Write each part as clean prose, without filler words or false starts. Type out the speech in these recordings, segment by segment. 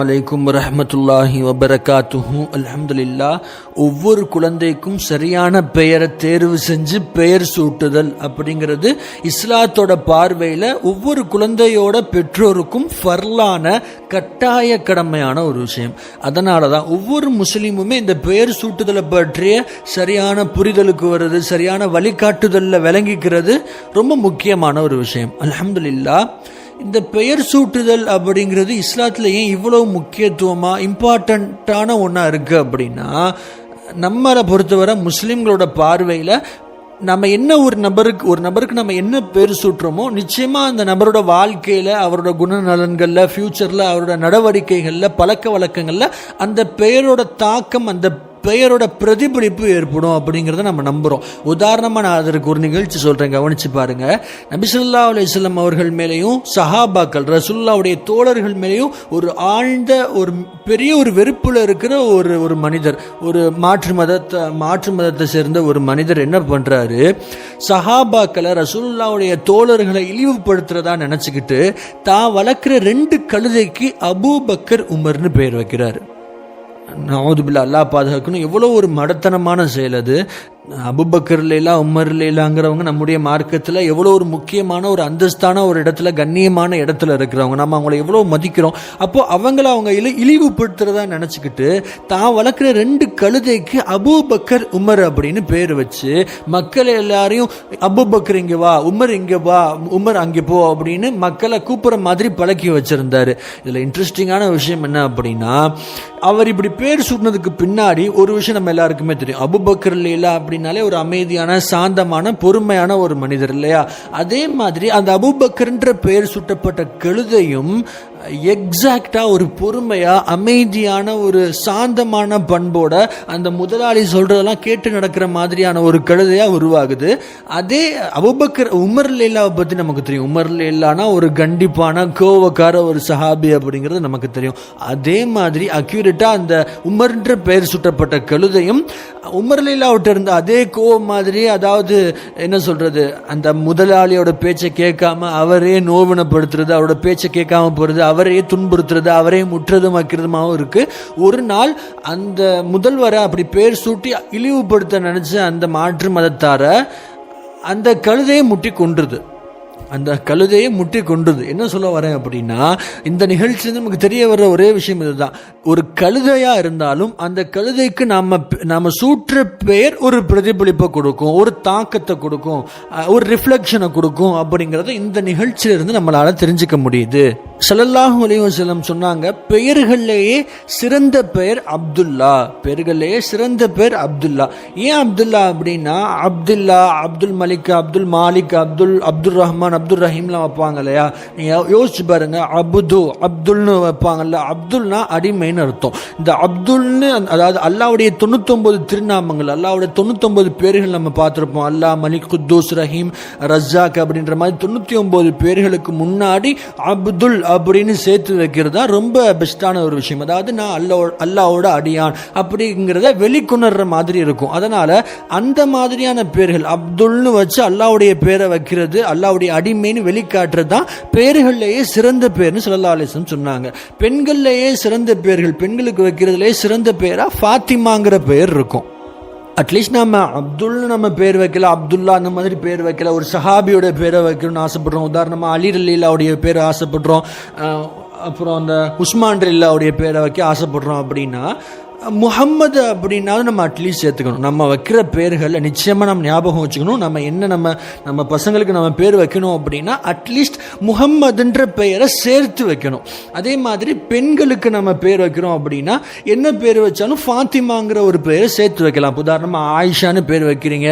அலைக்கும் வரஹ்மத்துல்லாஹி வபரகாத்துஹு. அல்ஹம்துலில்லாஹ். ஒவ்வொரு குழந்தைக்கும் சரியான பெயரை தேர்வு செஞ்சு பெயர் சூட்டுதல் அப்படிங்கிறது இஸ்லாத்தோட பார்வையில் ஒவ்வொரு குழந்தையோட பெற்றோருக்கும் ஃபர்லான கட்டாய கடமையான ஒரு விஷயம். அதனால தான் ஒவ்வொரு முஸ்லீமுமே இந்த பெயர் சூட்டுதலை பற்றிய சரியான புரிதலுக்கு வருது, சரியான வழிகாட்டுதலில் விளங்கிக்கிறது ரொம்ப முக்கியமான ஒரு விஷயம். அல்ஹம்துலில்லாஹ். இந்த பெயர் சூட்டுதல் அப்படிங்கிறது இஸ்லாத்தில் ஏன் இவ்வளோ முக்கியத்துவமாக இம்பார்ட்டண்ட்டான ஒன்றா இருக்குது அப்படின்னா, நம்மளை பொறுத்தவரை முஸ்லீம்களோட பார்வையில் நம்ம என்ன ஒரு நபருக்கு நம்ம என்ன பேர் சூட்டுறோமோ நிச்சயமாக அந்த நபரோட வாழ்க்கையில், அவரோட குணநலன்களில், ஃப்யூச்சரில், அவரோட நடவடிக்கைகளில், பழக்க வழக்கங்களில் அந்த பெயரோட தாக்கம், அந்த பெயரோட பிரதிபலிப்பு ஏற்படும் அப்படிங்கிறத நம்ம நம்புகிறோம். உதாரணமாக நான் அதற்கு ஒரு நிகழ்ச்சி சொல்கிறேன், கவனித்து பாருங்கள். நபி ஸல்லல்லாஹு அலைஹி வஸல்லம் அவர்கள் மேலேயும் சஹாபாக்கள் ரசூலுல்லாஹ்வுடைய தோழர்கள் மேலேயும் ஒரு ஆழ்ந்த ஒரு பெரிய ஒரு வெறுப்பில் இருக்கிற ஒரு மனிதர், ஒரு மாற்று மதத்தை சேர்ந்த ஒரு மனிதர் என்ன பண்ணுறாரு, சஹாபாக்களை ரசூலுல்லாஹ்வுடைய தோழர்களை இழிவுபடுத்துறதா நினச்சிக்கிட்டு தான் வளர்க்குற 2 கழுதைக்கு அபூபக்கர் உமர்னு பேர் வைக்கிறார். நவுதுபில்லா, அல்லாஹ் பாதுகாக்கணும். எவ்வளோ ஒரு மடத்தனமான செயல் அது. அபூபக்கர்லேலா உமர்லேலாங்கிறவங்க நம்முடைய மார்க்கத்தில் எவ்வளோ ஒரு முக்கியமான ஒரு அந்தஸ்தான ஒரு இடத்துல, கண்ணியமான இடத்துல இருக்கிறவங்க. நம்ம அவங்கள எவ்வளோ மதிக்கிறோம். அப்போது அவங்கள அவங்க இழிவுபடுத்துறதா நினச்சிக்கிட்டு தான் வளர்க்குற 2 கழுதைக்கு அபூபக்கர் உமர் அப்படின்னு பேர் வச்சு மக்களை எல்லாரையும் அபூபக்கர் இங்கே வா, உமர் இங்கே வா, உமர் அங்கே போ அப்படின்னு மக்களை கூப்பிட்ற மாதிரி பழக்கி வச்சுருந்தாரு. இதில் இன்ட்ரெஸ்டிங்கான விஷயம் என்ன அப்படின்னா, அவர் இப்படி பேர் சூட்டினதுக்கு பின்னாடி ஒரு விஷயம் நம்ம எல்லாருக்குமே தெரியும். அபூபக்கர் இல்லையா அப்படின்னாலே ஒரு அமைதியான, சாந்தமான, பொறுமையான ஒரு மனிதர் இல்லையா? அதே மாதிரி அந்த அபூபக்கர்ன்ற பெயர் சூட்டப்பட்ட கழுதையும் எக்ஸாக்டா ஒரு பொறுமையா, அமைதியான, ஒரு சாந்தமான பண்போட அந்த முதலாளி சொல்றதெல்லாம் கேட்டு நடக்கிற மாதிரியான ஒரு கழுதையா உருவாகுது. அதே அபூபக்கர் உமர் லேலாவை பத்தி நமக்கு தெரியும். உமர் லேலானா ஒரு கண்டிப்பான, கோவக்கார ஒரு சஹாபி அப்படிங்கிறது நமக்கு தெரியும். அதே மாதிரி அக்யூரேட்டா அந்த உமர்ன்ற பெயர் சுட்டப்பட்ட கழுதையும் உமர் லேலாவிட்ட இருந்த அதே கோவம் மாதிரி, அதாவது என்ன சொல்றது, அந்த முதலாளியோட பேச்சை கேட்காம அவரே நோவினப்படுத்துறது, அவரோட பேச்சை கேட்காம போறது, அவரையே துன்புறுத்துறது, அவரே முற்றதும் வைக்கிறதுமாகவும் இருக்கு. ஒரு நாள் அந்த முதல்வரை அப்படி பேர் சூட்டி இழிவுபடுத்த நினைச்ச அந்த மாற்று மதத்தார அந்த கழுதையை முட்டி கொன்றுது. என்ன சொல்ல வரேன் அப்படின்னா, இந்த நிகழ்ச்சியிலிருந்து நமக்கு தெரிய வர்ற ஒரே விஷயம் இதுதான். ஒரு கழுதையா இருந்தாலும் அந்த கழுதைக்கு நாம சூற்ற பெயர் ஒரு பிரதிபலிப்பை கொடுக்கும், ஒரு தாக்கத்தை கொடுக்கும், ஒரு ரிஃப்ளெக்ஷனை கொடுக்கும் அப்படிங்கிறத இந்த நிகழ்ச்சியிலிருந்து நம்மளால தெரிஞ்சுக்க முடியுது. ஸல்லல்லாஹு அலைஹி வஸல்லம் சொன்னாங்க, பெயர்கள்லேயே சிறந்த பெயர் அப்துல்லா. ஏன் அப்துல்லா அப்படின்னா, அப்துல்லா, அப்துல் மலிக், அப்துல் மாலிக், அப்துல் ரஹ்மான், அப்துல் ரஹீம்லாம் வைப்பாங்க இல்லையா? நீங்கள் யோசிச்சு பாருங்க. அப்துல்னு வைப்பாங்கல்ல. அப்துல்னா அடிமைன்னு அர்த்தம். இந்த அப்துல்னு, அதாவது அல்லாவுடைய 99 திருநாமங்கள், அல்லாவுடைய 99 பேர்கள் நம்ம பார்த்துருப்போம். அல்லா, மலிக், குத்தூஸ், ரஹீம், ரஸாக் அப்படின்ற மாதிரி 99 பேர்களுக்கு முன்னாடி அப்துல் அப்படின்னு சேர்த்து வைக்கிறது தான் ரொம்ப பெஸ்டான ஒரு விஷயம். அதாவது நான் அல்லாவோட அடியான் அப்படிங்கிறத வெளிக்கொணர்ற மாதிரி இருக்கும். அதனால அந்த மாதிரியான பேர்கள் அப்துல்னு வச்சு அல்லாவுடைய பேரை வைக்கிறது, அல்லாவுடைய அடிமைன்னு வெளிக்காட்டுறது தான் பெயர்கள்லேயே சிறந்த பேர்னு ஸல்லல்லாஹு அலைஹி வஸல்லம் சொன்னாங்க. பெண்கள்லேயே சிறந்த பேர்கள், பெண்களுக்கு வைக்கிறதுலேயே சிறந்த பேரா ஃபாத்திமாங்கிற பெயர் இருக்கும். அட்லீஸ்ட் நம்ம அப்துல்னு நம்ம பேர் வைக்கல, அப்துல்லா அந்த மாதிரி பேர் வைக்கல, ஒரு சஹாபியோட பேரை வைக்கணும்னு ஆசைப்படுறோம். உதாரணமாக அலி ரலியல்லாஹுடைய பேரை ஆசைப்படுறோம், அப்புறம் அந்த உஸ்மான் ரலியல்லாஹுடைய பேரை வைக்க ஆசைப்படுறோம். அப்படின்னா முஹம்மது அப்படின்னாலும் நம்ம அட்லீஸ்ட் சேர்த்துக்கணும். நம்ம வைக்கிற பேர்களில் நிச்சயமாக நம்ம ஞாபகம் வச்சுக்கணும். நம்ம பசங்களுக்கு நம்ம பேர் வைக்கணும் அப்படின்னா அட்லீஸ்ட் முஹம்மதுன்ற பெயரை சேர்த்து வைக்கணும். அதே மாதிரி பெண்களுக்கு நம்ம பேர் வைக்கிறோம் அப்படின்னா என்ன பேர் வச்சாலும் ஃபாத்திமாங்கிற ஒரு பெயரை சேர்த்து வைக்கலாம். உதாரணமாக ஆயிஷான்னு பேர் வைக்கிறீங்க,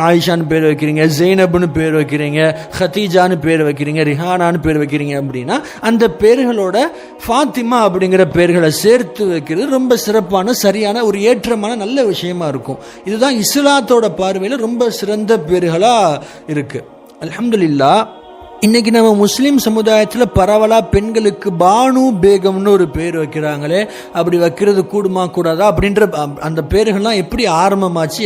ஆயிஷான்னு பேர் வைக்கிறீங்க, ஜெய்னப்னு பேர் வைக்கிறீங்க, ஹதீஜான்னு பேர் வைக்கிறீங்க, ரிஹானான்னு பேர் வைக்கிறீங்க அப்படின்னா அந்த பேர்களோட ஃபாத்திமா அப்படிங்கிற பேர்களை சேர்த்து வைக்கிறது ரொம்ப சிறப்பான, சரியான, ஒரு ஏற்றமான நல்ல விஷயமா இருக்கும். இதுதான் இஸ்லாத்தோட பார்வையில் ரொம்ப சிறந்த பேர்களாக இருக்கு. அல்ஹம்துலில்லாஹ். இன்னைக்கு நம்ம முஸ்லீம் சமுதாயத்தில் பரவலாக பெண்களுக்கு பானு பேகம்னு ஒரு பேர் வைக்கிறாங்களே, அப்படி வைக்கிறது கூடுமா கூடாதா அப்படின்ற அந்த பேர்கள்லாம் எப்படி ஆரம்பமாச்சு,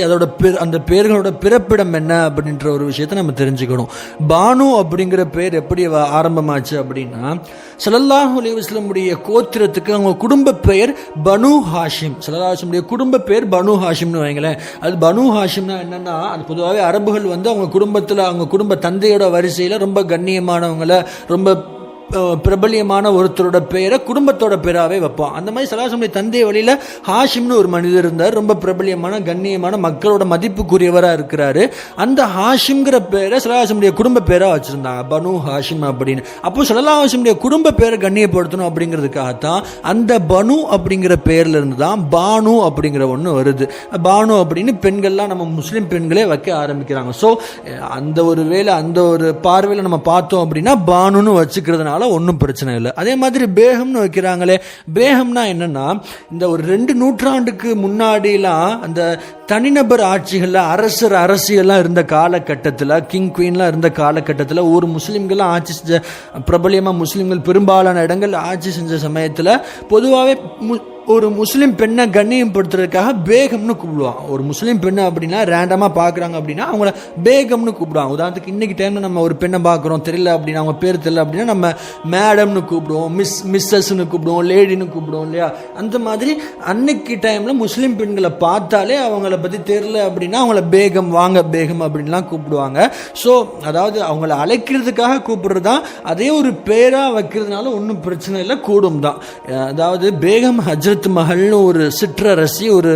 அந்த பேர்களோட பிறப்பிடம் என்ன அப்படின்ற ஒரு விஷயத்தை நம்ம தெரிஞ்சுக்கணும். பானு அப்படிங்கிற பேர் எப்படி ஆரம்பமாச்சு அப்படின்னா, ஸல்லல்லாஹு அலைஹி வஸல்லமுடைய கோத்திரத்துக்கு அவங்க குடும்ப பெயர் பனு ஹாஷிம். ஸல்லல்லாஹு அலைஹி வஸல்லம் குடும்ப பேர் பனு ஹாஷிம்னு வைங்களேன். அது பனு ஹாஷிம்னா என்னன்னா, அது பொதுவாகவே அரபுகள் அவங்க குடும்பத்தில் அவங்க குடும்ப தந்தையோட வரிசையில் ரொம்ப கண்ணியமானவங்களை, ரொம்ப பிரபலியமான ஒருத்தரோட பெயரை குடும்பத்தோட பேராகவே வைப்போம். அந்த மாதிரி சலாசமுடைய தந்தை வழியில் ஹாஷிம்னு ஒரு மனிதர் இருந்தார். ரொம்ப பிரபலியமான கண்ணியமான மக்களோட மதிப்புக்குரியவராக இருக்கிறாரு. அந்த ஹாஷிம்ங்கிற பேரை சலாசமுடைய குடும்ப பேராக வச்சுருந்தாங்க, பனு ஹாஷிம் அப்படின்னு. அப்போ சலாஹுடைய குடும்ப பேரை கண்ணியப்படுத்தணும் அப்படிங்கிறதுக்காகத்தான் அந்த பனு அப்படிங்கிற பேர்ல இருந்து தான் பானு அப்படிங்கிற ஒன்று வருது. பானு அப்படின்னு பெண்கள்லாம் நம்ம முஸ்லீம் பெண்களே வைக்க ஆரம்பிக்கிறாங்க. ஸோ அந்த ஒரு வேளை அந்த ஒரு பார்வையில் நம்ம பார்த்தோம் அப்படின்னா பானுன்னு வச்சுக்கிறதுனால ஒன்றும் பிரச்சனை இல்லை. அதே மாதிரி பேகம்னு வைக்கிறாங்களே, பேகம்னா என்னன்னா, இந்த ஒரு 2 நூற்றாண்டுக்கு முன்னாடிலாம் அந்த தனிநபர் ஆட்சிகளில் அரசியெல்லாம் இருந்த காலகட்டத்தில், கிங் குவீன்லாம் இருந்த காலகட்டத்தில், ஒரு முஸ்லீம்கள்லாம் ஆட்சி செஞ்ச, பிரபலியமாக முஸ்லீம்கள் பெரும்பாலான இடங்கள் ஆட்சி செஞ்ச சமயத்தில் பொதுவாகவே ஒரு முஸ்லீம் பெண்ணை கண்ணியப்படுத்துறதுக்காக பேகம்னு கூப்பிடுவாங்க. ஒரு முஸ்லீம் பெண்ணு அப்படின்னா ரேண்டமாக பார்க்குறாங்க அப்படின்னா அவங்கள பேகம்னு கூப்பிடுவாங்க. உதாரணத்துக்கு இன்றைக்கி டைமில் நம்ம ஒரு பெண்ணை பார்க்குறோம், தெரியல அப்படின்னா, அவங்க பேர் தெரியல அப்படின்னா நம்ம மேடம்னு கூப்பிடுவோம், மிஸ்ஸஸ்ன்னு கூப்பிடுவோம், லேடின்னு கூப்பிடுவோம் இல்லையா. அந்த மாதிரி அன்னைக்கு டைமில் முஸ்லீம் பெண்களை பார்த்தாலே அவங்கள பற்றி தெரியல அப்படின்னா அவங்கள பேகம், வாங்க பேகம் அப்படின்லாம் கூப்பிடுவாங்க. ஸோ அதாவது அவங்கள அழைக்கிறதுக்காக கூப்பிடுறது தான், அதே ஒரு பேராக வைக்கிறதுனால ஒன்றும் பிரச்சனை இல்லை, கூடும் தான். அதாவது பேகம் ஹஜ்ரத் மஹல்னு ஒரு சிற்றரசி, ஒரு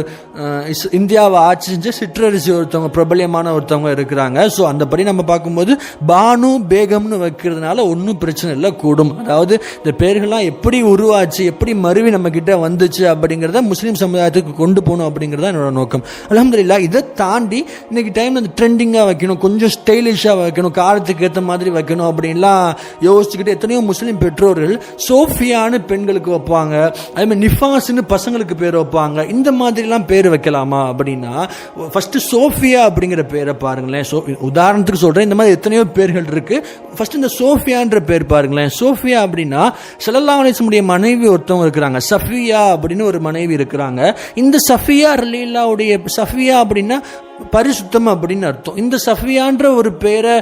இந்தியாவை ஆட்சி செஞ்ச சிற்றரசி ஒருத்தவங்க, பிரபலியமான ஒருத்தவங்க இருக்கிறாங்க. ஸோ அந்த படி நம்ம பார்க்கும்போது பானு பேகம்னு வைக்கிறதுனால ஒன்றும் பிரச்சனை இல்லை, கூடும். அதாவது இந்த பேர்கள்லாம் எப்படி உருவாச்சு, எப்படி மருவி நம்ம கிட்ட வந்துச்சு அப்படிங்கிறத முஸ்லீம் சமுதாயத்துக்கு கொண்டு போகணும் அப்படிங்கிறத என்னோட நோக்கம். அல்ஹம்துலில்லாஹ். இதை தாண்டி இன்னைக்கு டைம் அந்த ட்ரெண்டிங்காக வைக்கணும், கொஞ்சம் ஸ்டைலிஷாக வைக்கணும், காலத்துக்கு ஏற்ற மாதிரி வைக்கணும் அப்படின்லாம் யோசிச்சுக்கிட்டு எத்தனையோ முஸ்லீம் பெற்றோர்கள் சோஃபியான்னு பெண்களுக்கு வைப்பாங்க, அதேமாதிரி நிஃபாஸ்ன்னு பசங்களுக்கு பேர் வைப்பாங்க. இந்த மாதிரிலாம் பேர் வைக்கலாமா அப்படின்னா, ஃபர்ஸ்ட் சோஃபியா அப்படிங்கிற பேரை பாருங்களேன். உதாரணத்துக்கு சொல்றேன், இந்த மாதிரி எத்தனையோ பேர்கள் இருக்கு. ஃபர்ஸ்ட் இந்த சோஃபியான்ற பேர் பாருங்களேன். சோஃபியா அப்படின்னா ஸல்லல்லாஹு அலைஹி வஸல்லம் மனைவி ஒருத்தவங்க இருக்கிறாங்க, சஃபியா அப்படின்னு ஒரு மனைவி இருக்கிறாங்க. இந்த சஃபியா ரலியல்லாஹுடைய சஃபியா அப்படின்னா பரிசுத்தம் அப்படின்னு அர்த்தம். இந்த சஃபியான்ற ஒரு பேரை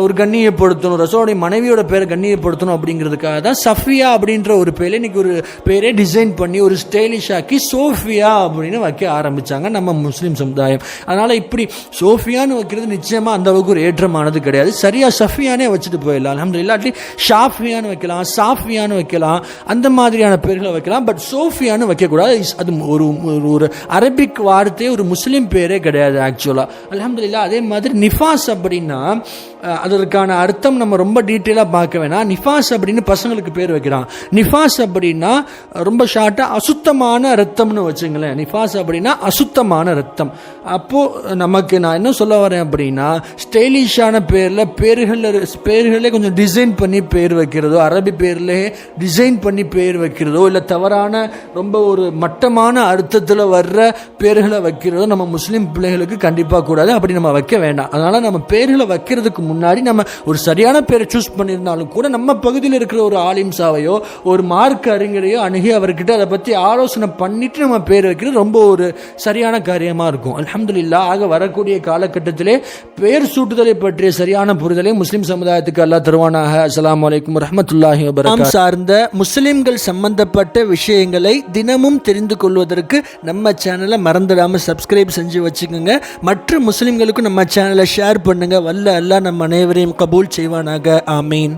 ஒரு கண்ணியப்படுத்தணும், ரசூலுடைய மனைவியோட பேரை கண்ணியப்படுத்தணும் அப்படிங்கிறதுக்காக தான் சஃபியா அப்படின்ற ஒரு பேரை இன்னைக்கு ஒரு பேரை டிசைன் பண்ணி ஒரு ஸ்டைலிஷ் ஆக்கி சோஃபியா அப்படின்னு வைக்க ஆரம்பிச்சாங்க நம்ம முஸ்லீம் சமுதாயம். அதனால இப்படி சோஃபியான்னு வைக்கிறது நிச்சயமா அந்த அளவுக்கு ஒரு ஏற்றமானது கிடையாது. சரியா சஃபியானே வச்சுட்டு போயிடலாம். அல்ஹம்துலில்லாஹ். அட்லீஸ்ட் ஷாஃபியான்னு வைக்கலாம், சாஃபியான்னு வைக்கலாம், அந்த மாதிரியான பேர்களை வைக்கலாம். பட் சோஃபியான்னு வைக்கக்கூடாது. அது ஒரு அரபிக் வார்த்தையே, ஒரு முஸ்லீம் பேரே கிடையாது ஆக்சுவலா. அல்ஹம்துலில்லாஹ். அதே மாதிரி நிஃபாஸ் அப்படின்னா அதற்கான அர்த்தம் நம்ம ரொம்ப டீட்டெயிலாக பார்க்க வேணாம். நிஃபாஸ் அப்படின்னு பசங்களுக்கு பேர் வைக்கிறான். நிஃபாஸ் அப்படின்னா ரொம்ப ஷார்ட்டாக அசுத்தமான ரத்தம்னு வச்சுங்களேன். நிஃபாஸ் அப்படின்னா அசுத்தமான ரத்தம். அப்போது நமக்கு நான் என்ன சொல்ல வரேன் அப்படின்னா, ஸ்டைலிஷான பேரில் பேர்களே கொஞ்சம் டிசைன் பண்ணி பேர் வைக்கிறதோ, அரபி பேர்லே டிசைன் பண்ணி பேர் வைக்கிறதோ, இல்லை தவறான ரொம்ப ஒரு மட்டமான அர்த்தத்தில் வர்ற பேர்களை வைக்கிறதோ நம்ம முஸ்லீம் பிள்ளைகளுக்கு கண்டிப்பாக கூடாது. அப்படி நம்ம வைக்க வேண்டாம். அதனால் நம்ம பேர்களை வைக்கிறதுக்கு முன்னாடி நம்ம ஒரு சரியான பேரை சூஸ் பண்ணியிருந்தாலும் கூட நம்ம பகுதியில் இருக்கிற ஒரு ஆலிம்சாவையோ ஒரு மார்க் அறிஞரையோ அணுகி அவர்கிட்ட அதை பற்றி ஆலோசனை பண்ணிட்டு நம்ம பேர் வைக்கிறது ரொம்ப ஒரு சரியான காரியமாக இருக்கும். அல்ஹம்துலில்லாஹ். ஆக வரக்கூடிய காலகட்டத்திலே பேர் சூட்டுதலை பற்றிய சரியான புரிதலை முஸ்லிம் சமுதாயத்துக்கு அல்லாஹ் தருவானாக. அஸ்ஸலாமு அலைக்கும் வரஹ்மத்துல்லாஹி வபரகாத்துஹு. சார்ந்த முஸ்லிம்கள் சம்பந்தப்பட்ட விஷயங்களை தினமும் தெரிந்து கொள்வதற்கு நம்ம சேனலை மறந்துடாமல் சப்ஸ்கிரைப் செஞ்சு வச்சுக்கோங்க. மற்ற முஸ்லிம்களுக்கும் நம்ம சேனலை ஷேர் பண்ணுங்க. வல்ல அல்லாஹ் நம்ம அனைவரையும் கபூல் செய்வானாக. ஆமீன்.